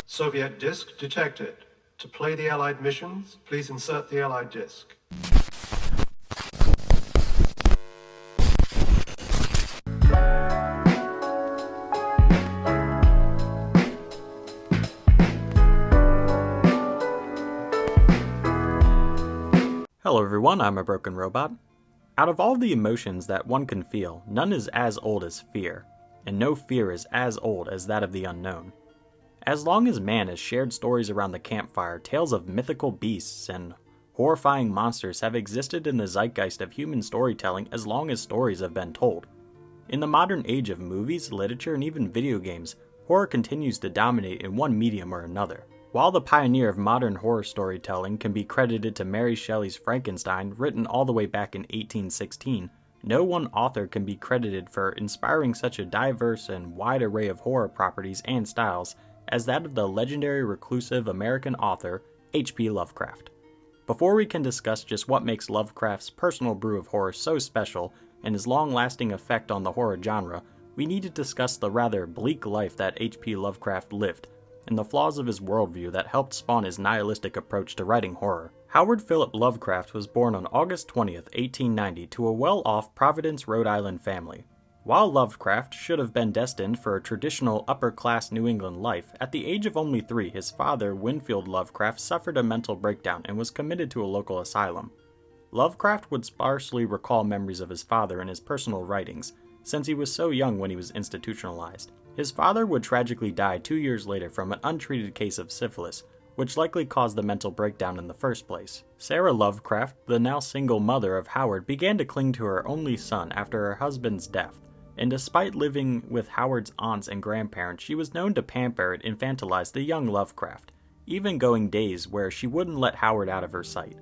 Soviet disk detected. To play the Allied missions, please insert the Allied disk. Hello everyone, I'm a broken robot. Out of all the emotions that one can feel, none is as old as fear, and no fear is as old as that of the unknown. As long as man has shared stories around the campfire, tales of mythical beasts and horrifying monsters have existed in the zeitgeist of human storytelling as long as stories have been told. In the modern age of movies, literature, and even video games, horror continues to dominate in one medium or another. While the pioneer of modern horror storytelling can be credited to Mary Shelley's Frankenstein, written all the way back in 1816, no one author can be credited for inspiring such a diverse and wide array of horror properties and styles as that of the legendary reclusive American author H.P. Lovecraft. Before we can discuss just what makes Lovecraft's personal brew of horror so special and his long-lasting effect on the horror genre, we need to discuss the rather bleak life that H.P. Lovecraft lived, and the flaws of his worldview that helped spawn his nihilistic approach to writing horror. Howard Philip Lovecraft was born on August 20th, 1890 to a well-off Providence, Rhode Island family. While Lovecraft should have been destined for a traditional upper-class New England life, at the age of only 3, his father, Winfield Lovecraft, suffered a mental breakdown and was committed to a local asylum. Lovecraft would sparsely recall memories of his father in his personal writings, since he was so young when he was institutionalized. His father would tragically die 2 years later from an untreated case of syphilis, which likely caused the mental breakdown in the first place. Sarah Lovecraft, the now single mother of Howard, began to cling to her only son after her husband's death, and despite living with Howard's aunts and grandparents, she was known to pamper and infantilize the young Lovecraft, even going days where she wouldn't let Howard out of her sight.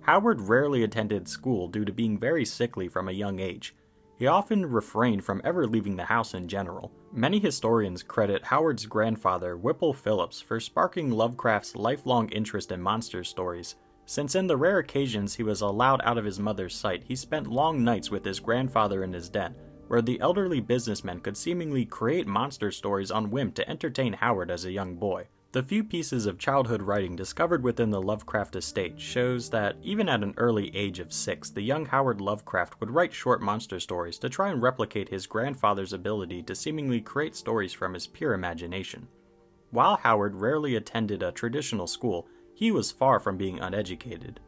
Howard rarely attended school due to being very sickly from a young age. He often refrained from ever leaving the house in general. Many historians credit Howard's grandfather, Whipple Phillips, for sparking Lovecraft's lifelong interest in monster stories, since in the rare occasions he was allowed out of his mother's sight, he spent long nights with his grandfather in his den, where the elderly businessman could seemingly create monster stories on whim to entertain Howard as a young boy. The few pieces of childhood writing discovered within the Lovecraft estate shows that even at an early age of 6, the young Howard Lovecraft would write short monster stories to try and replicate his grandfather's ability to seemingly create stories from his pure imagination. While Howard rarely attended a traditional school, he was far from being uneducated.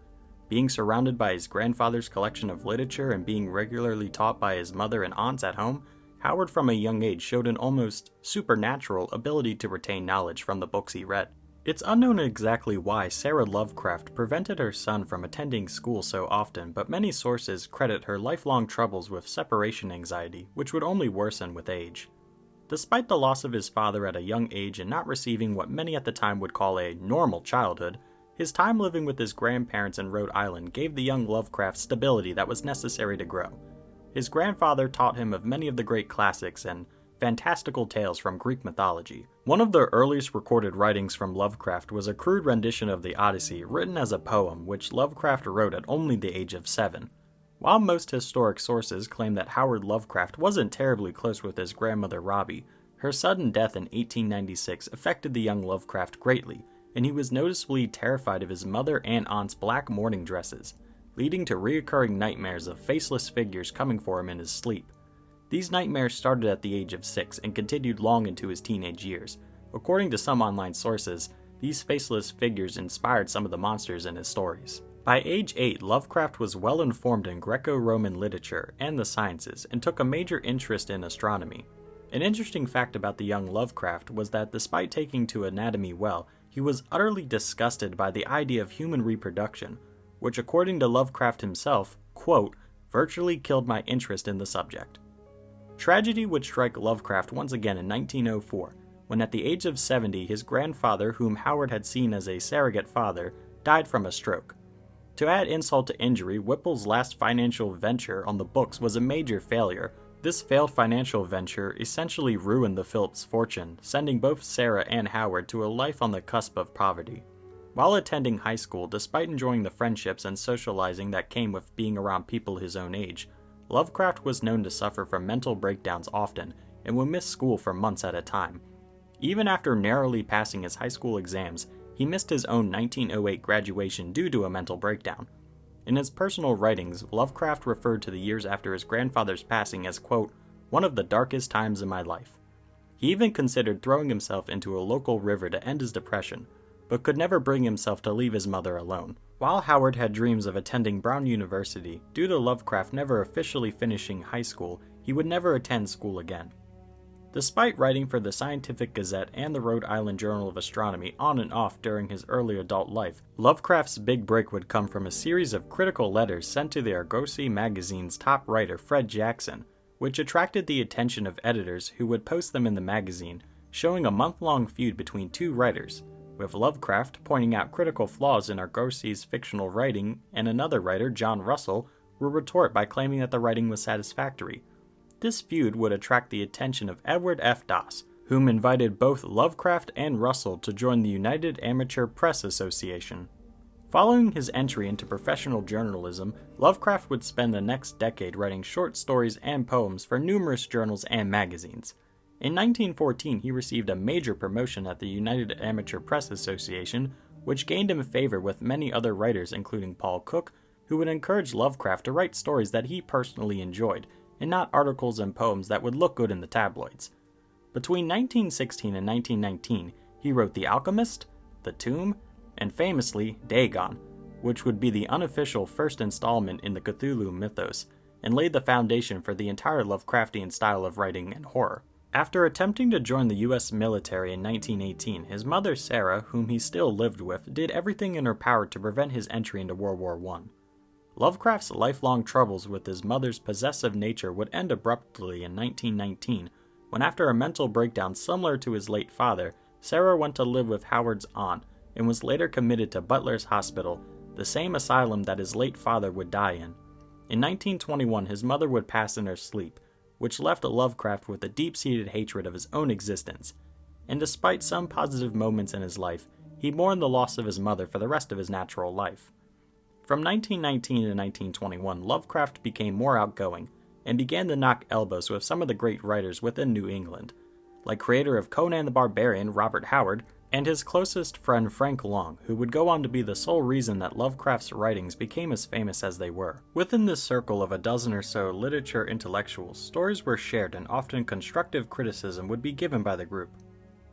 Being surrounded by his grandfather's collection of literature and being regularly taught by his mother and aunts at home, Howard from a young age showed an almost supernatural ability to retain knowledge from the books he read. It's unknown exactly why Sarah Lovecraft prevented her son from attending school so often, but many sources credit her lifelong troubles with separation anxiety, which would only worsen with age. Despite the loss of his father at a young age and not receiving what many at the time would call a normal childhood, his time living with his grandparents in Rhode Island gave the young Lovecraft stability that was necessary to grow. His grandfather taught him of many of the great classics and fantastical tales from Greek mythology. One of the earliest recorded writings from Lovecraft was a crude rendition of the Odyssey, written as a poem, which Lovecraft wrote at only the age of 7. While most historic sources claim that Howard Lovecraft wasn't terribly close with his grandmother Robbie, her sudden death in 1896 affected the young Lovecraft greatly, and he was noticeably terrified of his mother and aunt's black mourning dresses, leading to reoccurring nightmares of faceless figures coming for him in his sleep. These nightmares started at the age of 6 and continued long into his teenage years. According to some online sources, these faceless figures inspired some of the monsters in his stories. By age 8, Lovecraft was well informed in Greco-Roman literature and the sciences, and took a major interest in astronomy. An interesting fact about the young Lovecraft was that despite taking to anatomy well, he was utterly disgusted by the idea of human reproduction, which according to Lovecraft himself, quote, virtually killed my interest in the subject. Tragedy would strike Lovecraft once again in 1904, when at the age of 70 his grandfather, whom Howard had seen as a surrogate father, died from a stroke. To add insult to injury, Whipple's last financial venture on the books was a major failure. This failed financial venture essentially ruined the Phillips' fortune, sending both Sarah and Howard to a life on the cusp of poverty. While attending high school, despite enjoying the friendships and socializing that came with being around people his own age, Lovecraft was known to suffer from mental breakdowns often and would miss school for months at a time. Even after narrowly passing his high school exams, he missed his own 1908 graduation due to a mental breakdown. In his personal writings, Lovecraft referred to the years after his grandfather's passing as, quote, "one of the darkest times in my life." He even considered throwing himself into a local river to end his depression, but could never bring himself to leave his mother alone. While Howard had dreams of attending Brown University, due to Lovecraft never officially finishing high school, he would never attend school again. Despite writing for the Scientific Gazette and the Rhode Island Journal of Astronomy on and off during his early adult life, Lovecraft's big break would come from a series of critical letters sent to the Argosy magazine's top writer Fred Jackson, which attracted the attention of editors who would post them in the magazine, showing a month-long feud between two writers, with Lovecraft pointing out critical flaws in Argosy's fictional writing, and another writer, John Russell, would retort by claiming that the writing was satisfactory. This feud would attract the attention of Edward F. Doss, whom invited both Lovecraft and Russell to join the United Amateur Press Association. Following his entry into professional journalism, Lovecraft would spend the next decade writing short stories and poems for numerous journals and magazines. In 1914, he received a major promotion at the United Amateur Press Association, which gained him favor with many other writers including Paul Cook, who would encourage Lovecraft to write stories that he personally enjoyed, and not articles and poems that would look good in the tabloids. Between 1916 and 1919, he wrote The Alchemist, The Tomb, and famously, Dagon, which would be the unofficial first installment in the Cthulhu mythos, and laid the foundation for the entire Lovecraftian style of writing and horror. After attempting to join the U.S. military in 1918, his mother Sarah, whom he still lived with, did everything in her power to prevent his entry into World War I. Lovecraft's lifelong troubles with his mother's possessive nature would end abruptly in 1919, when after a mental breakdown similar to his late father, Sarah went to live with Howard's aunt and was later committed to Butler's Hospital, the same asylum that his late father would die in. In 1921, his mother would pass in her sleep, which left Lovecraft with a deep-seated hatred of his own existence, and despite some positive moments in his life, he mourned the loss of his mother for the rest of his natural life. From 1919 to 1921, Lovecraft became more outgoing, and began to knock elbows with some of the great writers within New England, like creator of Conan the Barbarian Robert Howard, and his closest friend Frank Long, who would go on to be the sole reason that Lovecraft's writings became as famous as they were. Within this circle of a dozen or so literature intellectuals, stories were shared and often constructive criticism would be given by the group.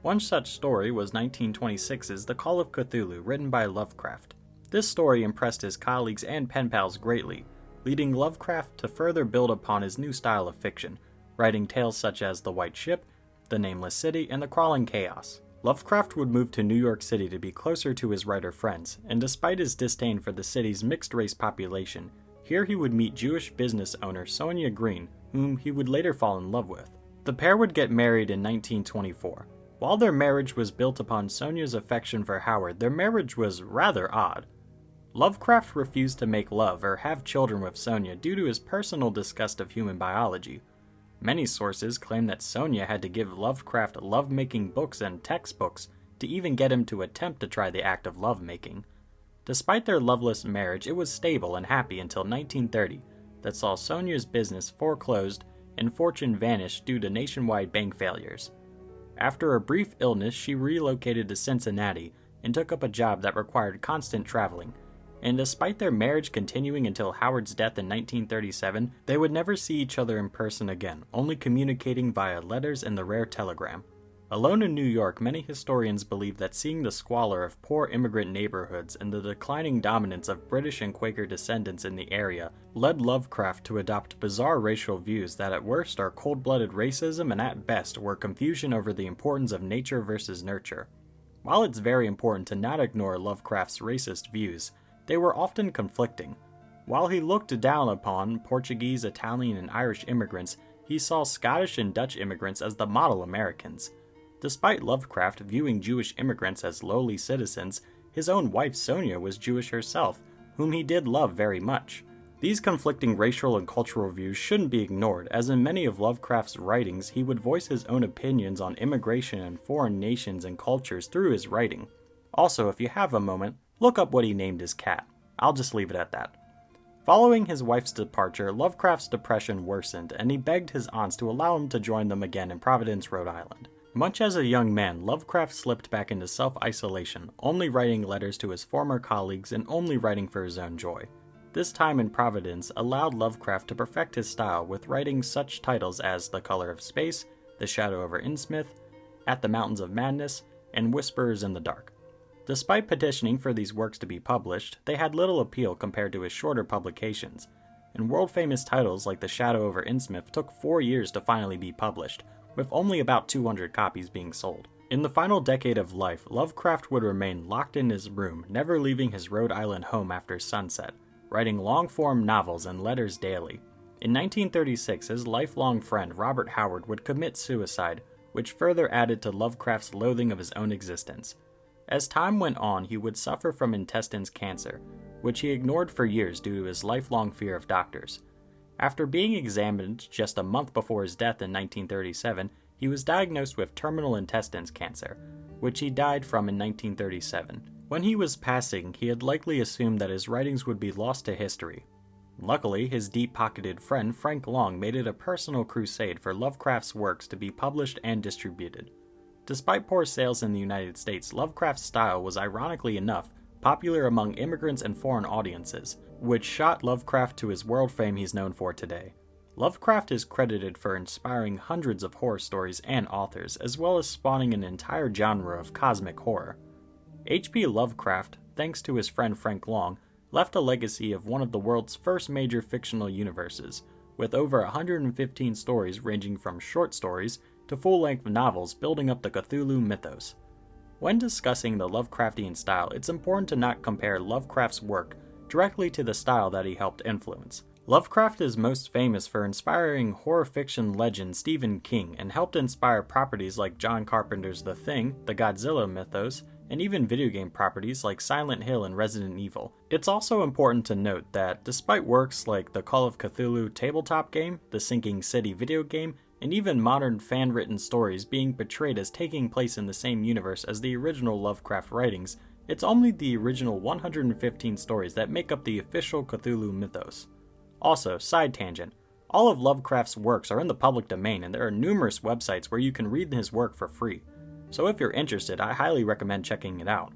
One such story was 1926's The Call of Cthulhu, written by Lovecraft. This story impressed his colleagues and pen pals greatly, leading Lovecraft to further build upon his new style of fiction, writing tales such as The White Ship, The Nameless City, and The Crawling Chaos. Lovecraft would move to New York City to be closer to his writer friends, and despite his disdain for the city's mixed-race population, here he would meet Jewish business owner Sonia Green, whom he would later fall in love with. The pair would get married in 1924. While their marriage was built upon Sonia's affection for Howard, their marriage was rather odd. Lovecraft refused to make love or have children with Sonia due to his personal disgust of human biology. Many sources claim that Sonia had to give Lovecraft love-making books and textbooks to even get him to attempt to try the act of love-making. Despite their loveless marriage, it was stable and happy until 1930, that saw Sonia's business foreclosed and fortune vanish due to nationwide bank failures. After a brief illness, she relocated to Cincinnati and took up a job that required constant traveling, and despite their marriage continuing until Howard's death in 1937, they would never see each other in person again, only communicating via letters and the rare telegram. Alone in New York, many historians believe that seeing the squalor of poor immigrant neighborhoods and the declining dominance of British and Quaker descendants in the area led Lovecraft to adopt bizarre racial views that at worst are cold-blooded racism and at best were confusion over the importance of nature versus nurture. While it's very important to not ignore Lovecraft's racist views, they were often conflicting. While he looked down upon Portuguese, Italian, and Irish immigrants, he saw Scottish and Dutch immigrants as the model Americans. Despite Lovecraft viewing Jewish immigrants as lowly citizens, his own wife Sonia was Jewish herself, whom he did love very much. These conflicting racial and cultural views shouldn't be ignored, as in many of Lovecraft's writings he would voice his own opinions on immigration and foreign nations and cultures through his writing. Also, if you have a moment, look up what he named his cat. I'll just leave it at that. Following his wife's departure, Lovecraft's depression worsened, and he begged his aunts to allow him to join them again in Providence, Rhode Island. Much as a young man, Lovecraft slipped back into self-isolation, only writing letters to his former colleagues and only writing for his own joy. This time in Providence allowed Lovecraft to perfect his style with writing such titles as The Color of Space, The Shadow over Innsmouth, At the Mountains of Madness, and Whisperers in the Dark. Despite petitioning for these works to be published, they had little appeal compared to his shorter publications, and world-famous titles like The Shadow over Innsmouth took 4 years to finally be published, with only about 200 copies being sold. In the final decade of life, Lovecraft would remain locked in his room, never leaving his Rhode Island home after sunset, writing long-form novels and letters daily. In 1936, his lifelong friend Robert Howard would commit suicide, which further added to Lovecraft's loathing of his own existence. As time went on, he would suffer from intestines cancer, which he ignored for years due to his lifelong fear of doctors. After being examined just a month before his death in 1937, he was diagnosed with terminal intestines cancer, which he died from in 1937. When he was passing, he had likely assumed that his writings would be lost to history. Luckily, his deep-pocketed friend Frank Long made it a personal crusade for Lovecraft's works to be published and distributed. Despite poor sales in the United States, Lovecraft's style was, ironically enough, popular among immigrants and foreign audiences, which shot Lovecraft to his world fame he's known for today. Lovecraft is credited for inspiring hundreds of horror stories and authors, as well as spawning an entire genre of cosmic horror. H.P. Lovecraft, thanks to his friend Frank Long, left a legacy of one of the world's first major fictional universes, with over 115 stories ranging from short stories to full-length novels building up the Cthulhu mythos. When discussing the Lovecraftian style, it's important to not compare Lovecraft's work directly to the style that he helped influence. Lovecraft is most famous for inspiring horror fiction legend Stephen King and helped inspire properties like John Carpenter's The Thing, the Godzilla mythos, and even video game properties like Silent Hill and Resident Evil. It's also important to note that despite works like the Call of Cthulhu tabletop game, the Sinking City video game, and even modern fan-written stories being portrayed as taking place in the same universe as the original Lovecraft writings, it's only the original 115 stories that make up the official Cthulhu mythos. Also, side tangent, all of Lovecraft's works are in the public domain and there are numerous websites where you can read his work for free. So if you're interested, I highly recommend checking it out.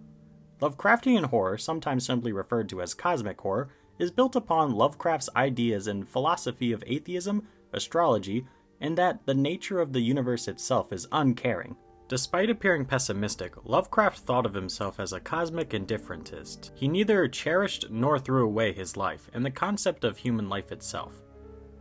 Lovecraftian horror, sometimes simply referred to as cosmic horror, is built upon Lovecraft's ideas and philosophy of atheism, astrology, and that the nature of the universe itself is uncaring. Despite appearing pessimistic, Lovecraft thought of himself as a cosmic indifferentist. He neither cherished nor threw away his life and the concept of human life itself,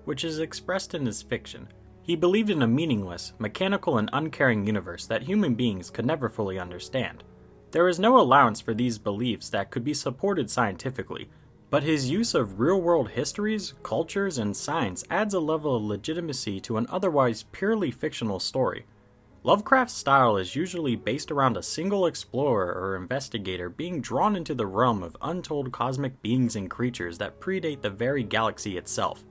which is expressed in his fiction. He believed in a meaningless, mechanical, and uncaring universe that human beings could never fully understand. There is no allowance for these beliefs that could be supported scientifically, but his use of real-world histories, cultures, and science adds a level of legitimacy to an otherwise purely fictional story. Lovecraft's style is usually based around a single explorer or investigator being drawn into the realm of untold cosmic beings and creatures that predate the very galaxy itself.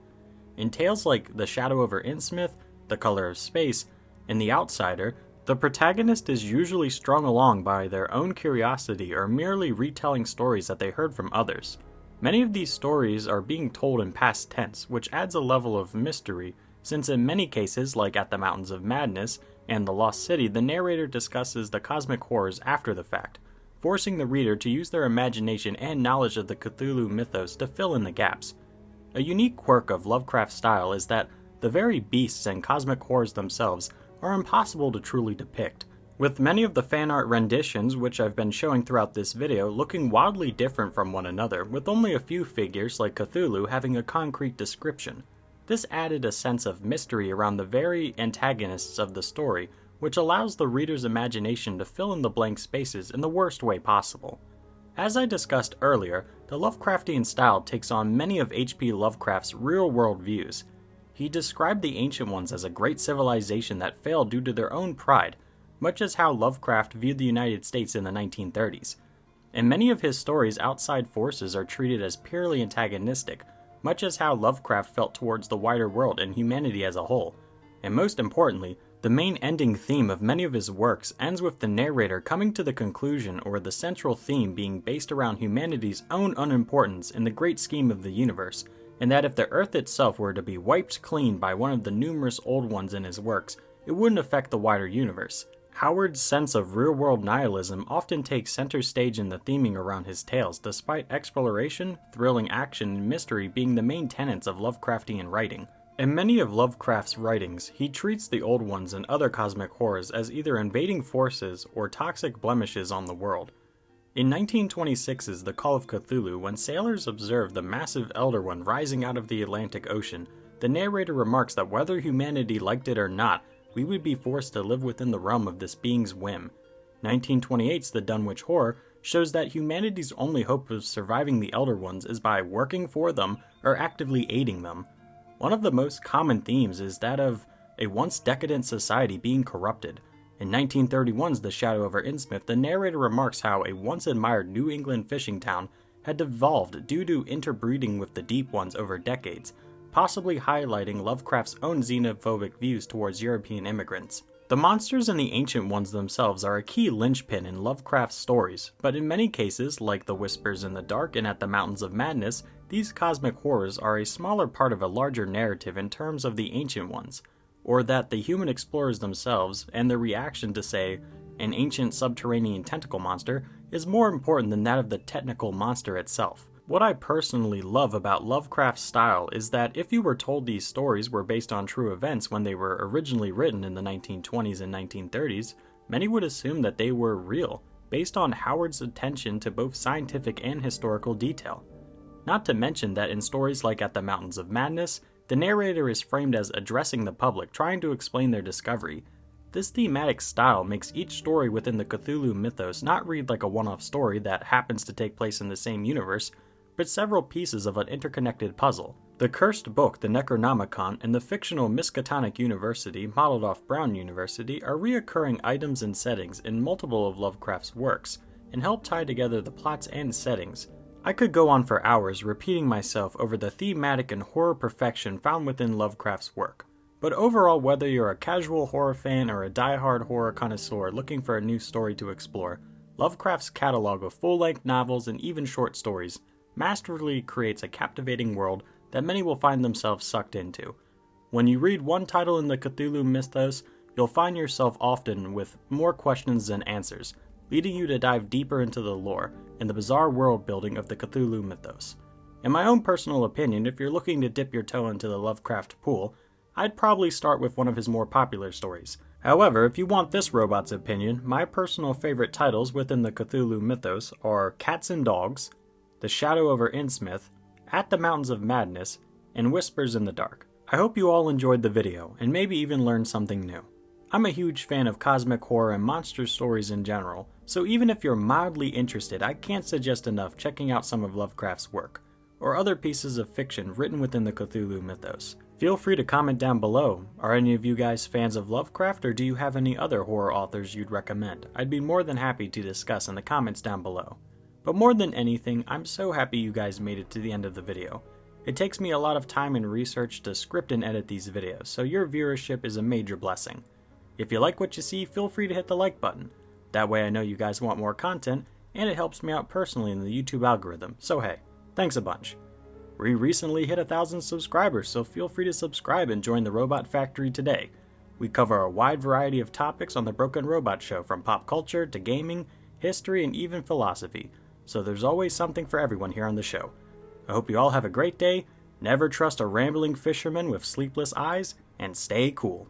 In tales like The Shadow over Innsmouth, The Color of Space, and The Outsider, the protagonist is usually strung along by their own curiosity or merely retelling stories that they heard from others. Many of these stories are being told in past tense, which adds a level of mystery, since in many cases, like At the Mountains of Madness and The Lost City, the narrator discusses the cosmic horrors after the fact, forcing the reader to use their imagination and knowledge of the Cthulhu mythos to fill in the gaps. A unique quirk of Lovecraft's style is that the very beasts and cosmic horrors themselves are impossible to truly depict, with many of the fan art renditions which I've been showing throughout this video looking wildly different from one another, with only a few figures like Cthulhu having a concrete description. This added a sense of mystery around the very antagonists of the story, which allows the reader's imagination to fill in the blank spaces in the worst way possible. As I discussed earlier, the Lovecraftian style takes on many of H.P. Lovecraft's real-world views. He described the Ancient Ones as a great civilization that failed due to their own pride, much as how Lovecraft viewed the United States in the 1930s. In many of his stories, outside forces are treated as purely antagonistic, much as how Lovecraft felt towards the wider world and humanity as a whole. And most importantly, the main ending theme of many of his works ends with the narrator coming to the conclusion or the central theme being based around humanity's own unimportance in the great scheme of the universe, and that if the Earth itself were to be wiped clean by one of the numerous old ones in his works, it wouldn't affect the wider universe. Howard's sense of real-world nihilism often takes center stage in the theming around his tales, despite exploration, thrilling action, and mystery being the main tenets of Lovecraftian writing. In many of Lovecraft's writings, he treats the Old Ones and other cosmic horrors as either invading forces or toxic blemishes on the world. In 1926's The Call of Cthulhu, when sailors observed the massive Elder One rising out of the Atlantic Ocean, the narrator remarks that whether humanity liked it or not, we would be forced to live within the realm of this being's whim. 1928's The Dunwich Horror shows that humanity's only hope of surviving the Elder Ones is by working for them or actively aiding them. One of the most common themes is that of a once decadent society being corrupted. In 1931's The Shadow over Innsmouth, the narrator remarks how a once admired New England fishing town had devolved due to interbreeding with the Deep Ones over decades, possibly highlighting Lovecraft's own xenophobic views towards European immigrants. The monsters and the Ancient Ones themselves are a key linchpin in Lovecraft's stories, but in many cases, like The Whispers in the Dark and At the Mountains of Madness, these cosmic horrors are a smaller part of a larger narrative in terms of the Ancient Ones, or that the human explorers themselves and their reaction to, say, an ancient subterranean tentacle monster is more important than that of the technical monster itself. What I personally love about Lovecraft's style is that if you were told these stories were based on true events when they were originally written in the 1920s and 1930s, many would assume that they were real, based on Howard's attention to both scientific and historical detail. Not to mention that in stories like At the Mountains of Madness, the narrator is framed as addressing the public, trying to explain their discovery. This thematic style makes each story within the Cthulhu mythos not read like a one-off story that happens to take place in the same universe, but several pieces of an interconnected puzzle. The cursed book, the Necronomicon, and the fictional Miskatonic University, modeled off Brown University, are reoccurring items and settings in multiple of Lovecraft's works, and help tie together the plots and settings. I could go on for hours repeating myself over the thematic and horror perfection found within Lovecraft's work. But overall, whether you're a casual horror fan or a die-hard horror connoisseur looking for a new story to explore, Lovecraft's catalog of full-length novels and even short stories masterfully creates a captivating world that many will find themselves sucked into. When you read one title in the Cthulhu mythos, you'll find yourself often with more questions than answers, leading you to dive deeper into the lore and the bizarre world building of the Cthulhu mythos. In my own personal opinion, if you're looking to dip your toe into the Lovecraft pool, I'd probably start with one of his more popular stories. However, if you want this robot's opinion, my personal favorite titles within the Cthulhu mythos are Cats and Dogs, The Shadow over Innsmouth, At the Mountains of Madness, and Whispers in the Dark. I hope you all enjoyed the video, and maybe even learned something new. I'm a huge fan of cosmic horror and monster stories in general, so even if you're mildly interested, I can't suggest enough checking out some of Lovecraft's work, or other pieces of fiction written within the Cthulhu mythos. Feel free to comment down below. Are any of you guys fans of Lovecraft, or do you have any other horror authors you'd recommend? I'd be more than happy to discuss in the comments down below. But more than anything, I'm so happy you guys made it to the end of the video. It takes me a lot of time and research to script and edit these videos, so your viewership is a major blessing. If you like what you see, feel free to hit the like button. That way I know you guys want more content, and it helps me out personally in the YouTube algorithm, so hey, thanks a bunch. We recently hit 1,000 subscribers, so feel free to subscribe and join the Robot Factory today. We cover a wide variety of topics on the Broken Robot Show, from pop culture to gaming, history, and even philosophy. So there's always something for everyone here on the show. I hope you all have a great day, never trust a rambling fisherman with sleepless eyes, and stay cool.